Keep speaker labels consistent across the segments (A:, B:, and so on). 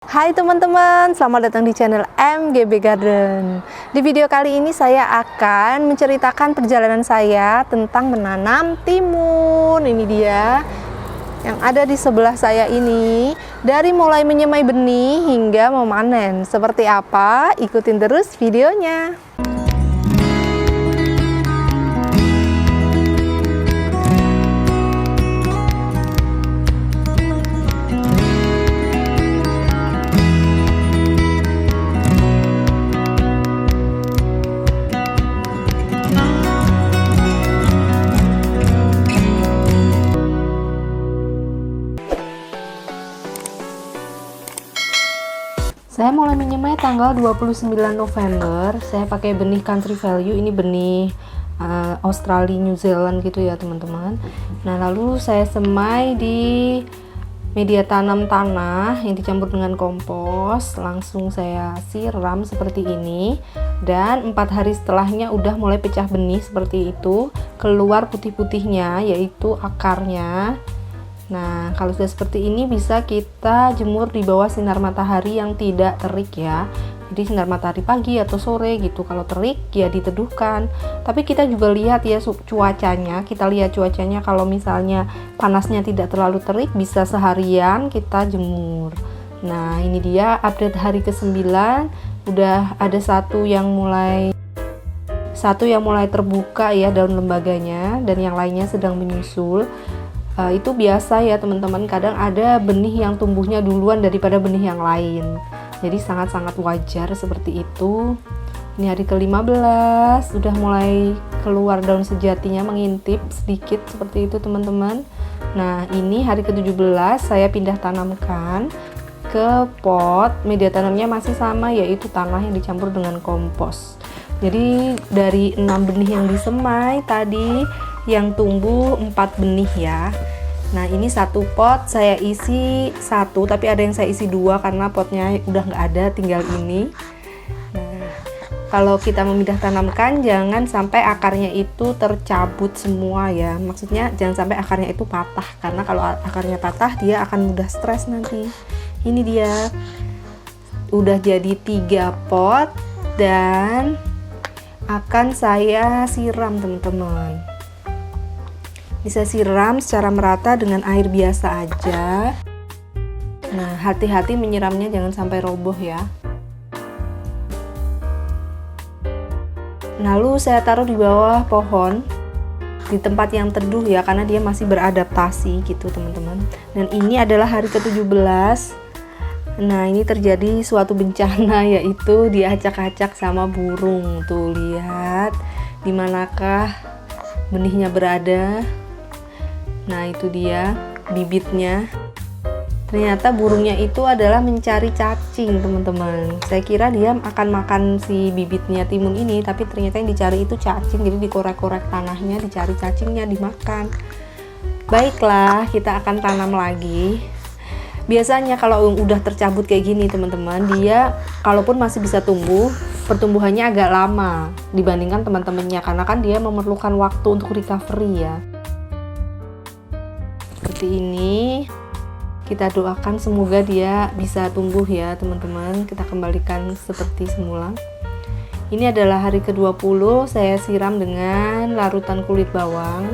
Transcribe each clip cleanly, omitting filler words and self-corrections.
A: Hai teman-teman, selamat datang di channel MGB Garden. Di video kali ini saya akan menceritakan perjalanan saya tentang menanam timun. Ini dia yang ada di sebelah saya ini. Dari mulai menyemai benih hingga memanen. Seperti apa? Ikutin terus videonya. Saya mulai menyemai tanggal 29 November. Saya pakai benih Country Value. Ini benih Australia, New Zealand gitu ya teman-teman. Nah lalu saya semai di media tanam tanah yang dicampur dengan kompos. Langsung saya siram seperti ini. Dan 4 hari setelahnya udah mulai pecah benih seperti itu. Keluar putih-putihnya yaitu akarnya. Nah, kalau sudah seperti ini bisa kita jemur di bawah sinar matahari yang tidak terik ya. Jadi sinar matahari pagi atau sore gitu. Kalau terik ya diteduhkan. Tapi kita juga lihat ya cuacanya. Kita lihat cuacanya, kalau misalnya panasnya tidak terlalu terik bisa seharian kita jemur. Nah, ini dia update hari ke-9. Udah ada satu yang mulai terbuka ya daun lembaganya, dan yang lainnya sedang menyusul. Itu biasa ya teman-teman, kadang ada benih yang tumbuhnya duluan daripada benih yang lain, jadi sangat-sangat wajar seperti itu. Ini hari ke-15 udah mulai keluar daun sejatinya, mengintip sedikit seperti itu teman-teman. Nah ini hari ke-17 saya pindah tanamkan ke pot. Media tanamnya masih sama, yaitu tanah yang dicampur dengan kompos. Jadi dari 6 benih yang disemai tadi, yang tumbuh 4 benih ya. Nah ini satu pot saya isi 1, tapi ada yang saya isi 2 karena potnya udah nggak ada, tinggal ini. Nah kalau kita memindah tanamkan jangan sampai akarnya itu tercabut semua ya. Maksudnya jangan sampai akarnya itu patah, karena kalau akarnya patah dia akan mudah stres nanti. Ini dia udah jadi 3 pot dan akan saya siram teman-teman. Bisa siram secara merata dengan air biasa aja. Nah hati-hati menyiramnya, jangan sampai roboh ya. Lalu saya taruh di bawah pohon, di tempat yang teduh ya, karena dia masih beradaptasi gitu teman-teman. Dan ini adalah hari ke-17. Nah ini terjadi suatu bencana, yaitu diacak-acak sama burung. Tuh lihat dimanakah benihnya berada. Nah itu dia bibitnya. Ternyata burungnya itu adalah mencari cacing teman-teman. Saya kira dia akan makan si bibitnya timun ini, tapi ternyata yang dicari itu cacing. Jadi dikorek-korek tanahnya, dicari cacingnya, dimakan. Baiklah, kita akan tanam lagi. Biasanya kalau udah tercabut kayak gini teman-teman, dia kalaupun masih bisa tumbuh, pertumbuhannya agak lama dibandingkan teman-temannya, karena kan dia memerlukan waktu untuk recovery ya. Seperti ini, kita doakan semoga dia bisa tumbuh ya teman-teman. Kita kembalikan seperti semula. Ini adalah hari ke-20, saya siram dengan larutan kulit bawang.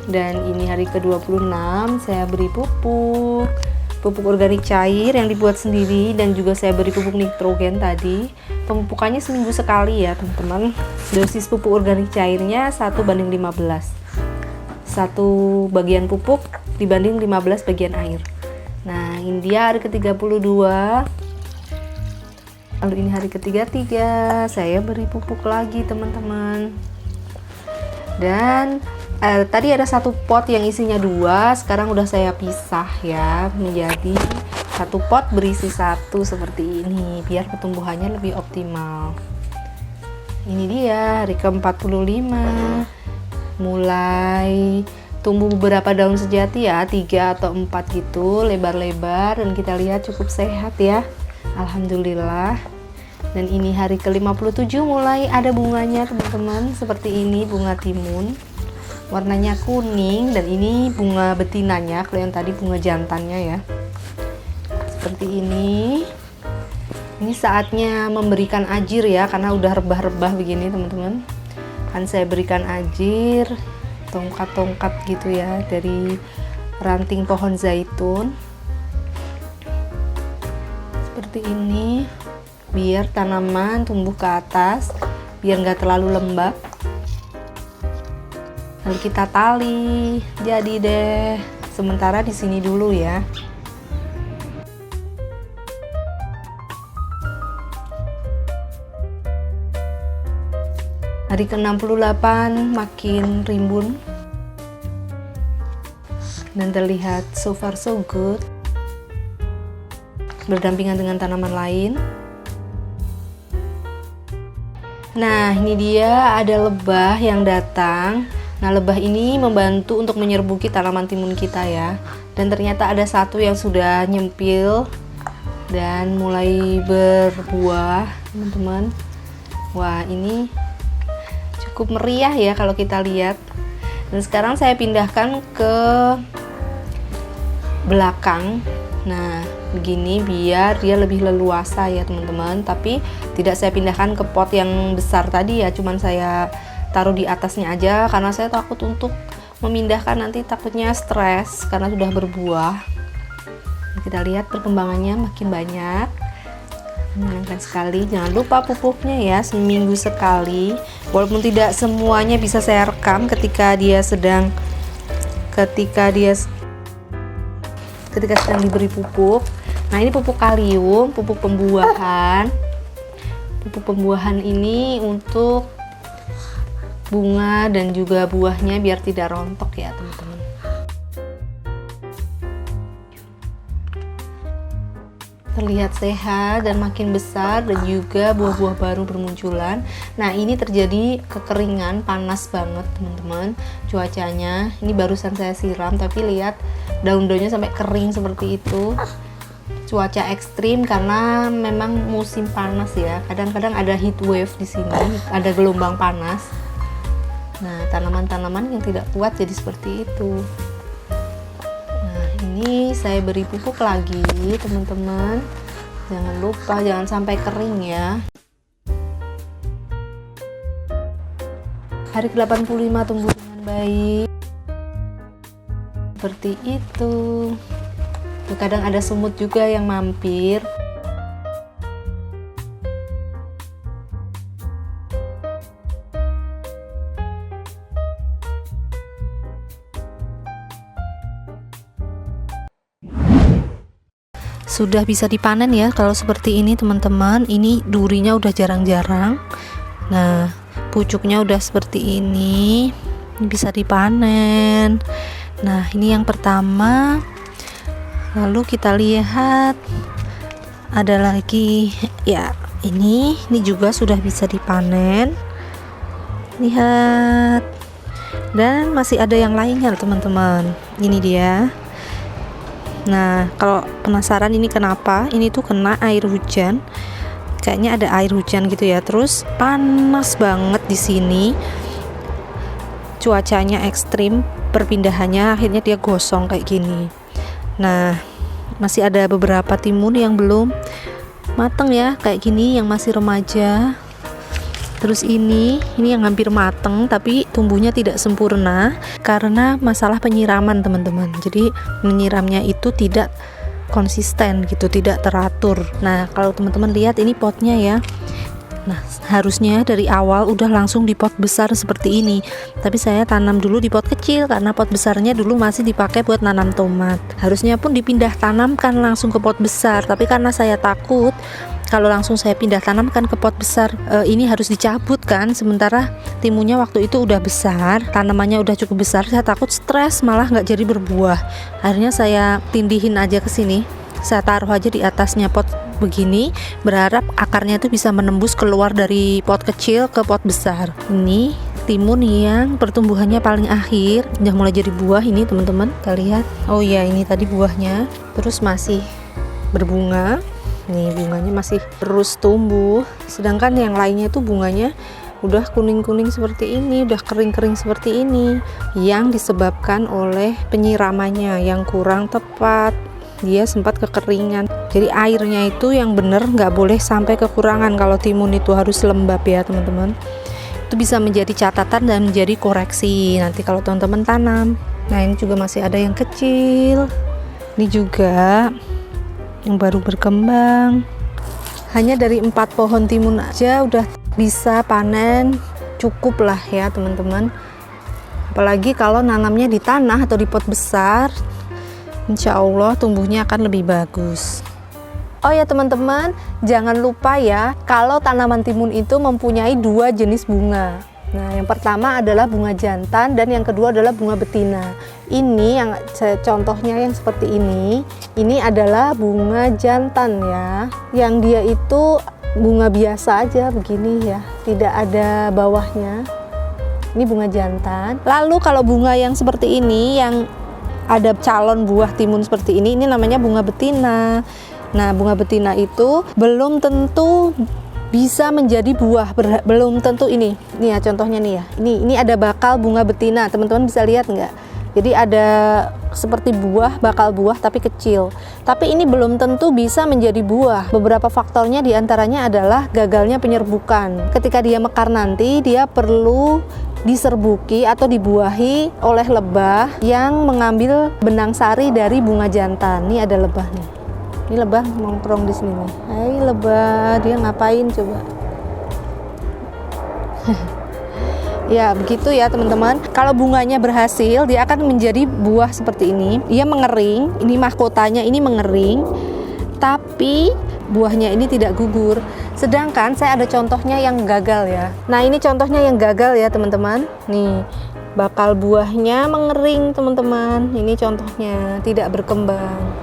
A: Dan ini hari ke-26 saya beri pupuk organik cair yang dibuat sendiri, dan juga saya beri pupuk nitrogen tadi. Pemupukannya seminggu sekali ya teman-teman. Dosis pupuk organik cairnya 1:15. 1 bagian pupuk dibanding 15 bagian air. Nah ini dia hari ke-32. Lalu ini hari ke-33 saya beri pupuk lagi teman-teman. Dan tadi ada 1 pot yang isinya 2, sekarang udah saya pisah ya menjadi 1 pot berisi 1 seperti ini, biar pertumbuhannya lebih optimal. Ini dia hari ke-45, mulai tumbuh beberapa daun sejati ya, 3 atau 4 gitu, lebar-lebar, dan kita lihat cukup sehat ya, alhamdulillah. Dan ini hari ke-57 mulai ada bunganya teman-teman, seperti ini bunga timun. Warnanya kuning, dan ini bunga betinanya, kalau yang tadi bunga jantannya ya. seperti ini. Ini saatnya memberikan ajir ya, karena udah rebah-rebah begini teman-teman. Kan saya berikan ajir, tongkat-tongkat gitu ya, dari ranting pohon zaitun. Seperti ini, biar tanaman tumbuh ke atas, biar nggak terlalu lembab. Lalu kita tali, jadi deh. Sementara di sini dulu ya. Hari ke-68 makin rimbun dan terlihat so far so good, berdampingan dengan tanaman lain. Nah, ini dia ada lebah yang datang. Nah, lebah ini membantu untuk menyerbuki tanaman timun kita ya. Dan ternyata ada satu yang sudah nyempil dan mulai berbuah, teman-teman. Wah, ini cukup meriah ya kalau kita lihat. Dan sekarang saya pindahkan ke belakang. Nah, begini biar dia lebih leluasa ya teman-teman. Tapi tidak saya pindahkan ke pot yang besar tadi ya, cuman saya taruh di atasnya aja karena saya takut untuk memindahkan, nanti takutnya stres karena sudah berbuah. Kita lihat perkembangannya makin banyak. Menyenangkan sekali. Jangan lupa pupuknya ya, seminggu sekali. Walaupun tidak semuanya bisa saya rekam ketika sedang diberi pupuk. Nah, ini pupuk kalium, pupuk pembuahan. Pupuk pembuahan ini untuk bunga dan juga buahnya biar tidak rontok ya teman-teman. Terlihat sehat dan makin besar, dan juga buah-buah baru bermunculan. Nah, ini terjadi kekeringan, panas banget teman-teman cuacanya. Ini barusan saya siram, tapi lihat daun-daunnya sampai kering seperti itu. Cuaca ekstrim karena memang musim panas ya. Kadang-kadang ada heat wave di sini, ada gelombang panas. Nah, tanaman-tanaman yang tidak kuat jadi seperti itu. Ini saya beri pupuk lagi teman-teman, jangan lupa jangan sampai kering ya. Hari ke-85 tumbuh dengan baik seperti itu. Kadang ada semut juga yang mampir. Sudah bisa dipanen ya kalau seperti ini teman-teman. Ini durinya udah jarang-jarang. Nah, pucuknya udah seperti ini bisa dipanen. Nah, ini yang pertama. Lalu kita lihat ada lagi ya, ini juga sudah bisa dipanen. Lihat. Dan masih ada yang lainnya teman-teman. Ini dia. Nah, kalau penasaran ini kenapa? Ini tuh kena air hujan. Kayaknya ada air hujan gitu ya. Terus panas banget di sini. Cuacanya ekstrim, perpindahannya akhirnya dia gosong kayak gini. Nah, masih ada beberapa timun yang belum mateng ya, kayak gini yang masih remaja. Terus ini yang hampir mateng tapi tumbuhnya tidak sempurna karena masalah penyiraman teman-teman. Jadi menyiramnya itu tidak konsisten gitu, tidak teratur. Nah, kalau teman-teman lihat ini potnya ya. Nah, harusnya dari awal udah langsung di pot besar seperti ini. Tapi saya tanam dulu di pot kecil karena pot besarnya dulu masih dipakai buat nanam tomat. Harusnya pun dipindah tanamkan langsung ke pot besar. Tapi karena saya takut kalau langsung saya pindah tanamkan ke pot besar, ini harus dicabut kan. Sementara timunnya waktu itu udah besar, tanamannya udah cukup besar. Saya takut stres malah nggak jadi berbuah. Akhirnya saya tindihin aja ke sini. Saya taruh aja di atasnya pot begini, berharap akarnya itu bisa menembus keluar dari pot kecil ke pot besar. Ini timun yang pertumbuhannya paling akhir, udah mulai jadi buah ini teman-teman. Kita lihat. Oh iya, ini tadi buahnya. Terus masih berbunga. Nih, bunganya masih terus tumbuh. Sedangkan yang lainnya itu bunganya udah kuning-kuning seperti ini, udah kering-kering seperti ini, yang disebabkan oleh penyiramannya yang kurang tepat. dia sempat kekeringan. Jadi airnya itu yang benar nggak boleh sampai kekurangan kalau timun itu, harus lembab ya teman-teman. Itu bisa menjadi catatan dan menjadi koreksi nanti kalau teman-teman tanam. Nah ini juga masih ada yang kecil, ini juga yang baru berkembang. Hanya dari 4 pohon timun aja udah bisa panen, cukup lah ya teman-teman. Apalagi kalau nanamnya di tanah atau di pot besar, insya Allah tumbuhnya akan lebih bagus. Oh ya teman-teman, jangan lupa ya, kalau tanaman timun itu mempunyai 2 jenis bunga. Nah, yang pertama adalah bunga jantan dan yang kedua adalah bunga betina. Ini yang contohnya yang seperti ini adalah bunga jantan ya. Yang dia itu bunga biasa aja begini ya, tidak ada bawahnya. Ini bunga jantan. Lalu kalau bunga yang seperti ini, yang ada calon buah timun seperti ini namanya bunga betina. Nah, bunga betina itu belum tentu bisa menjadi buah, belum tentu ini. Nih ya contohnya nih ya. Ini ada bakal bunga betina, teman-teman bisa lihat nggak? Jadi ada seperti buah, bakal buah tapi kecil. Tapi ini belum tentu bisa menjadi buah. Beberapa faktornya diantaranya adalah gagalnya penyerbukan. Ketika dia mekar nanti, dia perlu diserbuki atau dibuahi oleh lebah yang mengambil benang sari dari bunga jantan. Ini ada lebah nih. Ini lebah nongkrong di sini nih. Hai lebah, dia ngapain coba? Ya begitu ya teman-teman. Kalau bunganya berhasil, dia akan menjadi buah seperti ini. Ia mengering, ini mahkotanya ini mengering, tapi buahnya ini tidak gugur. Sedangkan saya ada contohnya yang gagal ya. Nah ini contohnya yang gagal ya teman-teman. Nih bakal buahnya mengering teman-teman. Ini contohnya tidak berkembang.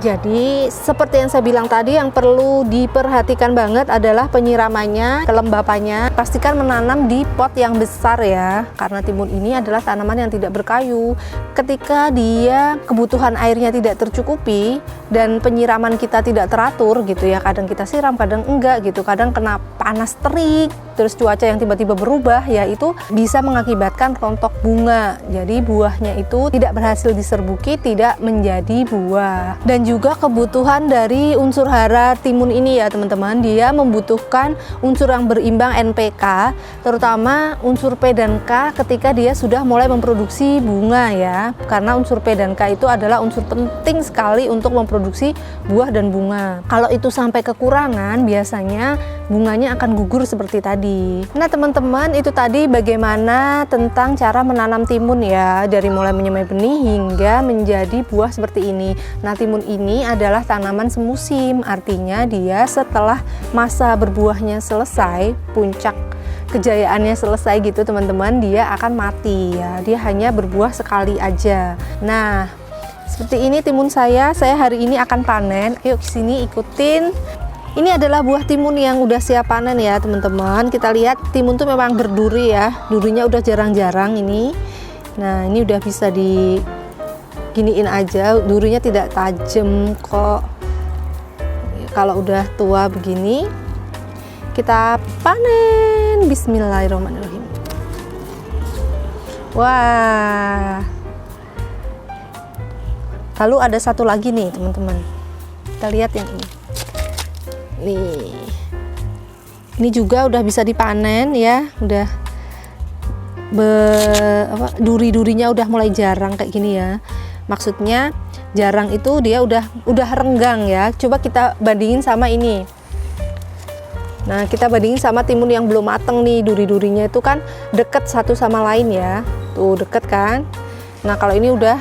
A: Jadi seperti yang saya bilang tadi, yang perlu diperhatikan banget adalah penyiramannya, kelembapannya. Pastikan menanam di pot yang besar ya, karena timun ini adalah tanaman yang tidak berkayu. Ketika dia kebutuhan airnya tidak tercukupi dan penyiraman kita tidak teratur gitu ya, kadang kita siram, kadang enggak gitu, kadang kena panas terik, terus cuaca yang tiba-tiba berubah ya, itu bisa mengakibatkan rontok bunga. Jadi buahnya itu tidak berhasil diserbuki, tidak menjadi buah. Dan juga kebutuhan dari unsur hara timun ini ya teman-teman, dia membutuhkan unsur yang berimbang NPK, terutama unsur P dan K ketika dia sudah mulai memproduksi bunga ya, karena unsur P dan K itu adalah unsur penting sekali untuk memproduksi buah dan bunga. Kalau itu sampai kekurangan, biasanya bunganya akan gugur seperti tadi. Nah teman-teman, itu tadi bagaimana tentang cara menanam timun ya, dari mulai menyemai benih hingga menjadi buah seperti ini. Nah timun ini adalah tanaman semusim, artinya dia setelah masa berbuahnya selesai, puncak kejayaannya selesai gitu teman-teman, dia akan mati ya, dia hanya berbuah sekali aja. Nah seperti ini timun saya hari ini akan panen. Ayo kesini ikutin. Ini adalah buah timun yang udah siap panen ya teman-teman. Kita lihat timun tuh memang berduri ya, durinya udah jarang-jarang ini. Nah ini udah bisa diginiin aja, durinya tidak tajam kok. Kalau udah tua begini, kita panen. Bismillahirrahmanirrahim. Wah. Lalu ada satu lagi nih teman-teman. Kita lihat yang ini. Nih, ini juga udah bisa dipanen ya, udah duri-durinya udah mulai jarang kayak gini ya. Maksudnya jarang itu dia udah renggang ya. Coba kita bandingin sama ini. Nah kita bandingin sama timun yang belum mateng nih, duri-durinya itu kan deket satu sama lain ya. Tuh deket kan. Nah kalau ini udah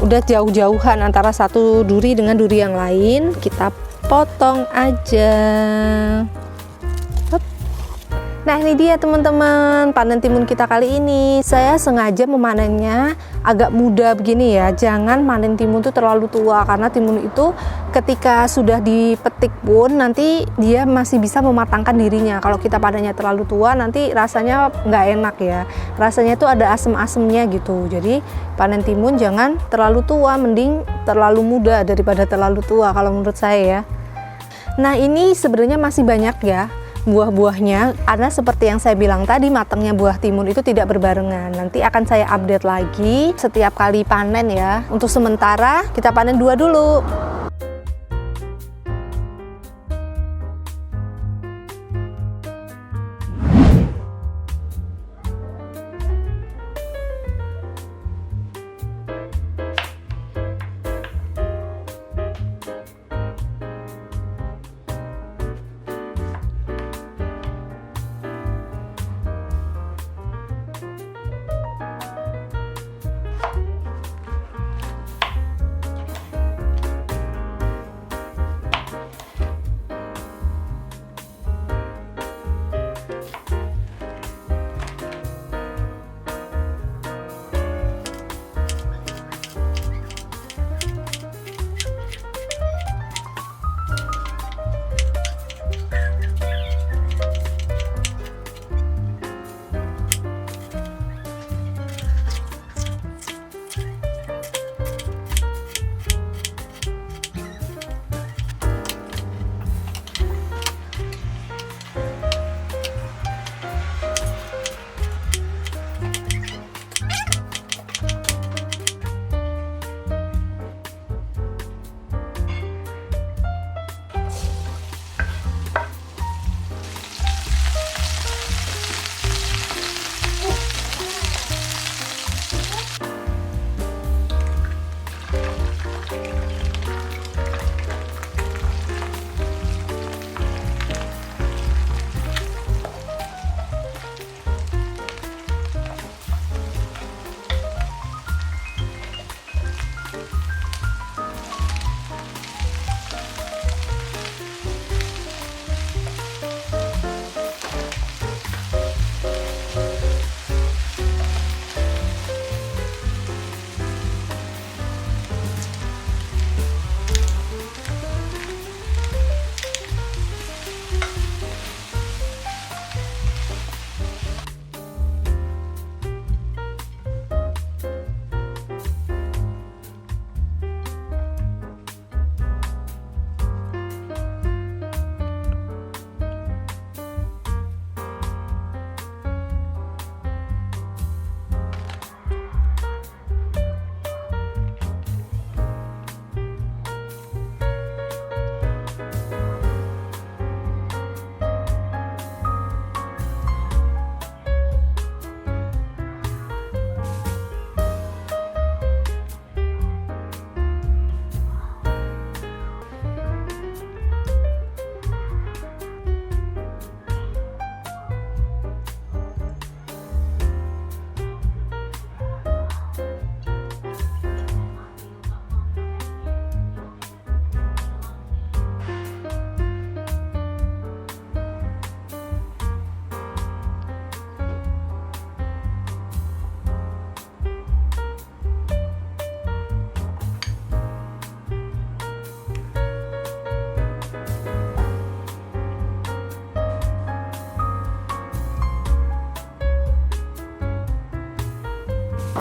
A: jauh-jauhan antara satu duri dengan duri yang lain. Kita potong aja. Nah ini dia teman-teman, panen timun kita kali ini. Saya sengaja memanennya agak muda begini ya. Jangan panen timun itu terlalu tua, karena timun itu ketika sudah dipetik pun nanti dia masih bisa mematangkan dirinya. Kalau kita panennya terlalu tua nanti rasanya nggak enak ya. Rasanya itu ada asem-asemnya gitu. Jadi panen timun jangan terlalu tua, mending terlalu muda daripada terlalu tua kalau menurut saya ya. Nah ini sebenarnya masih banyak ya. buah-buahnya, karena seperti yang saya bilang tadi, matangnya buah timun itu tidak berbarengan. Nanti akan saya update lagi setiap kali panen ya. Untuk sementara kita panen 2 dulu.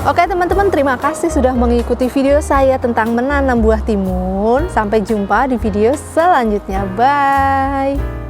A: Oke teman-teman, terima kasih sudah mengikuti video saya tentang menanam buah timun. Sampai jumpa di video selanjutnya. Bye.